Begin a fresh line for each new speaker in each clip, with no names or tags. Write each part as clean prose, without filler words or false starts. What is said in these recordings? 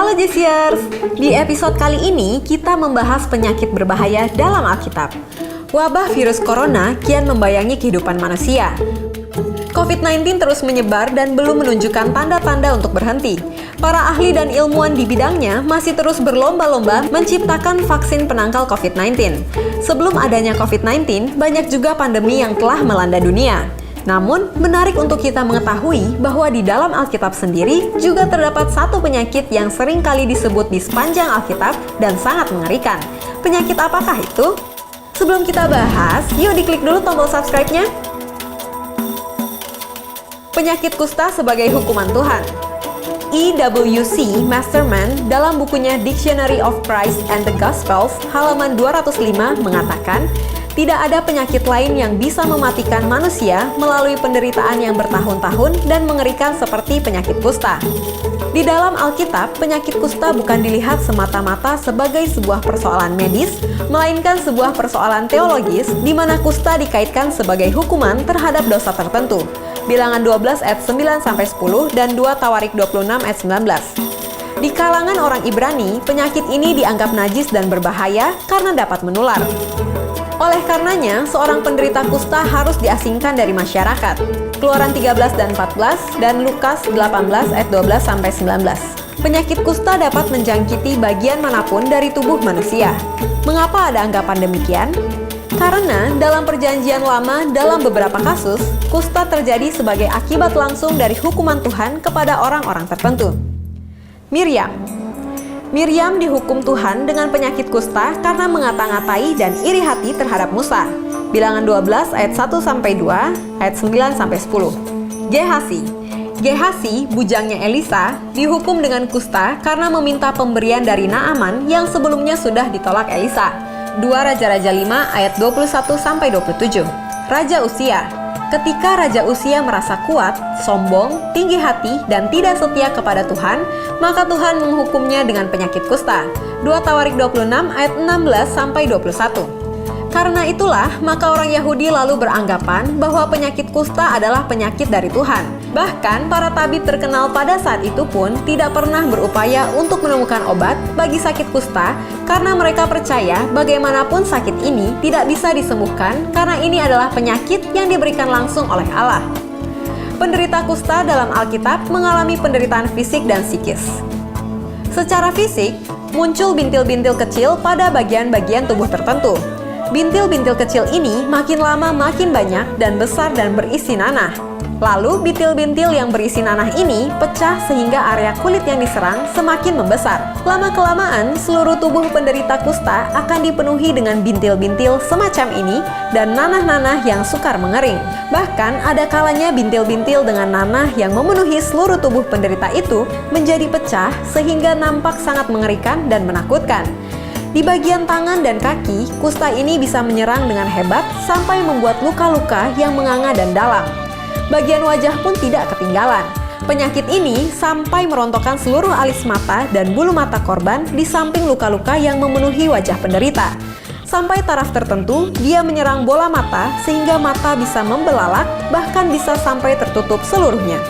Halo Jesiers, di episode kali ini kita membahas penyakit berbahaya dalam Alkitab. Wabah virus corona kian membayangi kehidupan manusia. COVID-19 terus menyebar dan belum menunjukkan tanda-tanda untuk berhenti. Para ahli dan ilmuwan di bidangnya masih terus berlomba-lomba menciptakan vaksin penangkal COVID-19. Sebelum adanya COVID-19, banyak juga pandemi yang telah melanda dunia. Namun, menarik untuk kita mengetahui bahwa di dalam Alkitab sendiri juga terdapat satu penyakit yang sering kali disebut di sepanjang Alkitab dan sangat mengerikan. Penyakit apakah itu? Sebelum kita bahas, yuk diklik dulu tombol subscribe-nya. Penyakit kusta sebagai hukuman Tuhan. E.W.C. Masterman dalam bukunya Dictionary of Christ and the Gospels halaman 205 mengatakan, tidak ada penyakit lain yang bisa mematikan manusia melalui penderitaan yang bertahun-tahun dan mengerikan seperti penyakit kusta. Di dalam Alkitab, penyakit kusta bukan dilihat semata-mata sebagai sebuah persoalan medis, melainkan sebuah persoalan teologis di mana kusta dikaitkan sebagai hukuman terhadap dosa tertentu. Bilangan 12 ayat 9-10 dan 2 Tawarik 26 ayat 19. Di kalangan orang Ibrani, penyakit ini dianggap najis dan berbahaya karena dapat menular. Oleh karenanya, seorang penderita kusta harus diasingkan dari masyarakat. Keluaran 13 dan 14 dan Lukas 18 ayat 12-19. Penyakit kusta dapat menjangkiti bagian manapun dari tubuh manusia. Mengapa ada anggapan demikian? Karena dalam Perjanjian Lama, dalam beberapa kasus, kusta terjadi sebagai akibat langsung dari hukuman Tuhan kepada orang-orang tertentu. Miriam dihukum Tuhan dengan penyakit kusta karena mengata-ngatai dan iri hati terhadap Musa. Bilangan 12 ayat 1-2, ayat 9-10. Gehasi, bujangnya Elisa, dihukum dengan kusta karena meminta pemberian dari Naaman yang sebelumnya sudah ditolak Elisa. 2 Raja-Raja 5 ayat 21-27. Raja Uzia. Ketika Raja Uzia merasa kuat, sombong, tinggi hati, dan tidak setia kepada Tuhan, maka Tuhan menghukumnya dengan penyakit kusta. 2 Tawarik 26 ayat 16-21. Karena itulah, maka orang Yahudi lalu beranggapan bahwa penyakit kusta adalah penyakit dari Tuhan. Bahkan, para tabib terkenal pada saat itu pun tidak pernah berupaya untuk menemukan obat bagi sakit kusta karena mereka percaya bagaimanapun sakit ini tidak bisa disembuhkan karena ini adalah penyakit yang diberikan langsung oleh Allah. Penderita kusta dalam Alkitab mengalami penderitaan fisik dan psikis. Secara fisik, muncul bintil-bintil kecil pada bagian-bagian tubuh tertentu. Bintil-bintil kecil ini makin lama makin banyak dan besar dan berisi nanah. Lalu bintil-bintil yang berisi nanah ini pecah sehingga area kulit yang diserang semakin membesar. Lama-kelamaan, seluruh tubuh penderita kusta akan dipenuhi dengan bintil-bintil semacam ini dan nanah-nanah yang sukar mengering. Bahkan ada kalanya bintil-bintil dengan nanah yang memenuhi seluruh tubuh penderita itu menjadi pecah sehingga nampak sangat mengerikan dan menakutkan. Di bagian tangan dan kaki, kusta ini bisa menyerang dengan hebat sampai membuat luka-luka yang menganga dan dalam. Bagian wajah pun tidak ketinggalan. Penyakit ini sampai merontokkan seluruh alis mata dan bulu mata korban di samping luka-luka yang memenuhi wajah penderita. Sampai taraf tertentu, dia menyerang bola mata sehingga mata bisa membelalak, bahkan bisa sampai tertutup seluruhnya.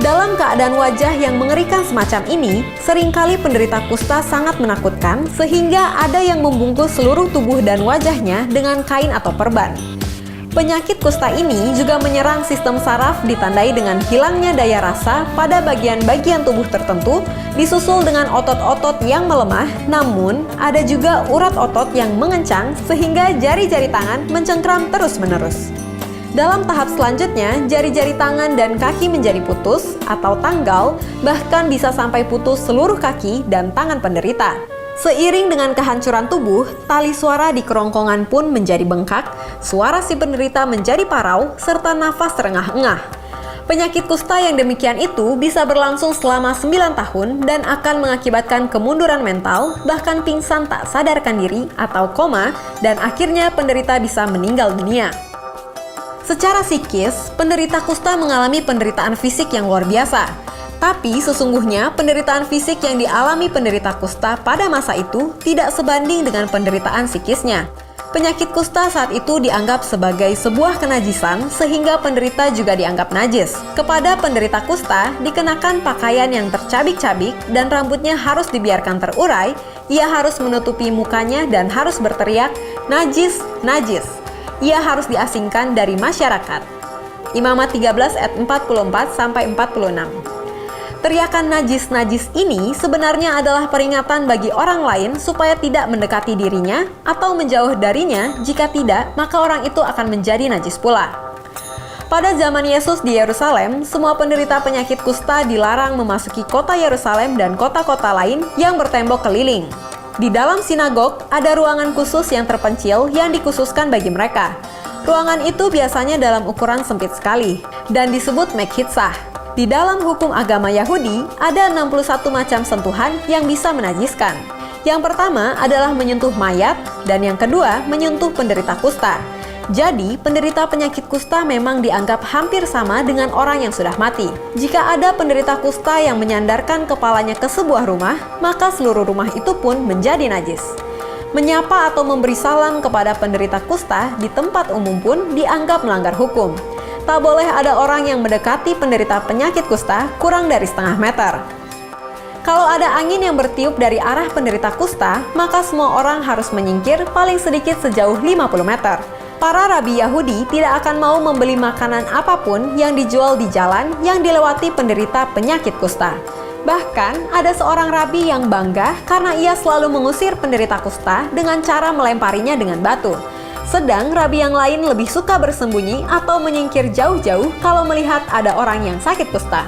Dalam keadaan wajah yang mengerikan semacam ini, seringkali penderita kusta sangat menakutkan sehingga ada yang membungkus seluruh tubuh dan wajahnya dengan kain atau perban. Penyakit kusta ini juga menyerang sistem saraf ditandai dengan hilangnya daya rasa pada bagian-bagian tubuh tertentu, disusul dengan otot-otot yang melemah, namun ada juga urat otot yang mengencang sehingga jari-jari tangan mencengkram terus-menerus. Dalam tahap selanjutnya, jari-jari tangan dan kaki menjadi putus atau tanggal, bahkan bisa sampai putus seluruh kaki dan tangan penderita. Seiring dengan kehancuran tubuh, tali suara di kerongkongan pun menjadi bengkak, suara si penderita menjadi parau, serta nafas terengah-engah. Penyakit kusta yang demikian itu bisa berlangsung selama 9 tahun dan akan mengakibatkan kemunduran mental, bahkan pingsan tak sadarkan diri atau koma, dan akhirnya penderita bisa meninggal dunia. Secara psikis, penderita kusta mengalami penderitaan fisik yang luar biasa. Tapi sesungguhnya penderitaan fisik yang dialami penderita kusta pada masa itu tidak sebanding dengan penderitaan psikisnya. Penyakit kusta saat itu dianggap sebagai sebuah kenajisan sehingga penderita juga dianggap najis. Kepada penderita kusta dikenakan pakaian yang tercabik-cabik dan rambutnya harus dibiarkan terurai. Ia harus menutupi mukanya dan harus berteriak, "Najis, najis." Ia harus diasingkan dari masyarakat. Imamat 13 ayat 44-46. Teriakan najis-najis ini sebenarnya adalah peringatan bagi orang lain supaya tidak mendekati dirinya atau menjauh darinya. Jika tidak, maka orang itu akan menjadi najis pula. Pada zaman Yesus di Yerusalem, semua penderita penyakit kusta dilarang memasuki kota Yerusalem dan kota-kota lain yang bertembok keliling. Di dalam sinagog, ada ruangan khusus yang terpencil yang dikhususkan bagi mereka. Ruangan itu biasanya dalam ukuran sempit sekali dan disebut mekhitsah. Di dalam hukum agama Yahudi, ada 61 macam sentuhan yang bisa menajiskan. Yang pertama adalah menyentuh mayat, dan yang kedua menyentuh penderita kusta. Jadi, penderita penyakit kusta memang dianggap hampir sama dengan orang yang sudah mati. Jika ada penderita kusta yang menyandarkan kepalanya ke sebuah rumah, maka seluruh rumah itu pun menjadi najis. Menyapa atau memberi salam kepada penderita kusta di tempat umum pun dianggap melanggar hukum. Tak boleh ada orang yang mendekati penderita penyakit kusta kurang dari setengah meter. Kalau ada angin yang bertiup dari arah penderita kusta, maka semua orang harus menyingkir paling sedikit sejauh 50 meter. Para rabi Yahudi tidak akan mau membeli makanan apapun yang dijual di jalan yang dilewati penderita penyakit kusta. Bahkan, ada seorang rabi yang bangga karena ia selalu mengusir penderita kusta dengan cara melemparinya dengan batu. Sedang rabi yang lain lebih suka bersembunyi atau menyingkir jauh-jauh kalau melihat ada orang yang sakit kusta.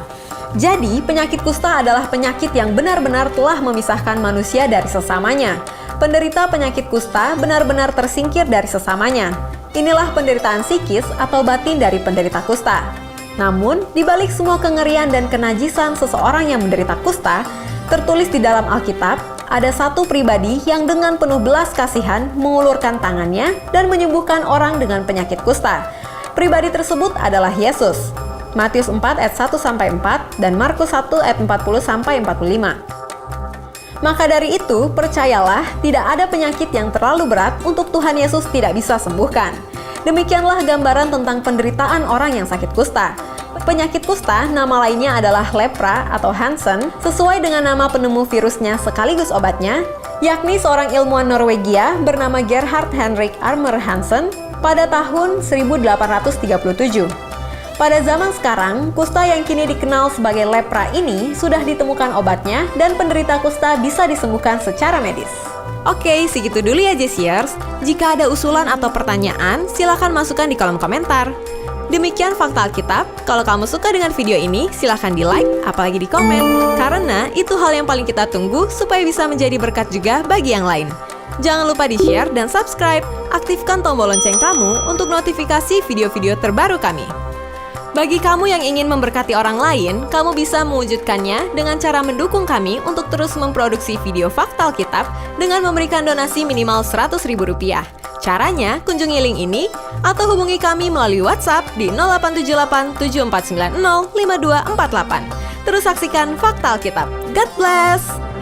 Jadi, penyakit kusta adalah penyakit yang benar-benar telah memisahkan manusia dari sesamanya. Penderita penyakit kusta benar-benar tersingkir dari sesamanya. Inilah penderitaan psikis atau batin dari penderita kusta. Namun, di balik semua kengerian dan kenajisan seseorang yang menderita kusta, tertulis di dalam Alkitab, ada satu pribadi yang dengan penuh belas kasihan mengulurkan tangannya dan menyembuhkan orang dengan penyakit kusta. Pribadi tersebut adalah Yesus. Matius 4 ayat 1-4 dan Markus 1 ayat 40-45. Maka dari itu, percayalah, tidak ada penyakit yang terlalu berat untuk Tuhan Yesus tidak bisa sembuhkan. Demikianlah gambaran tentang penderitaan orang yang sakit kusta. Penyakit kusta, nama lainnya adalah lepra atau Hansen, sesuai dengan nama penemu virusnya sekaligus obatnya, yakni seorang ilmuwan Norwegia bernama Gerhard Henrik Armer Hansen pada tahun 1837. Pada zaman sekarang, kusta yang kini dikenal sebagai lepra ini sudah ditemukan obatnya dan penderita kusta bisa disembuhkan secara medis. Oke, segitu dulu ya Jesiers. Jika ada usulan atau pertanyaan, silakan masukkan di kolom komentar. Demikian Fakta Alkitab. Kalau kamu suka dengan video ini, silahkan di-like, apalagi di komen. Karena itu hal yang paling kita tunggu supaya bisa menjadi berkat juga bagi yang lain. Jangan lupa di-share dan subscribe. Aktifkan tombol lonceng kamu untuk notifikasi video-video terbaru kami. Bagi kamu yang ingin memberkati orang lain, kamu bisa mewujudkannya dengan cara mendukung kami untuk terus memproduksi video Fakta Alkitab dengan memberikan donasi minimal Rp100.000. Caranya, kunjungi link ini atau hubungi kami melalui WhatsApp di 0878 7490 5248. Terus saksikan Fakta Alkitab. God bless!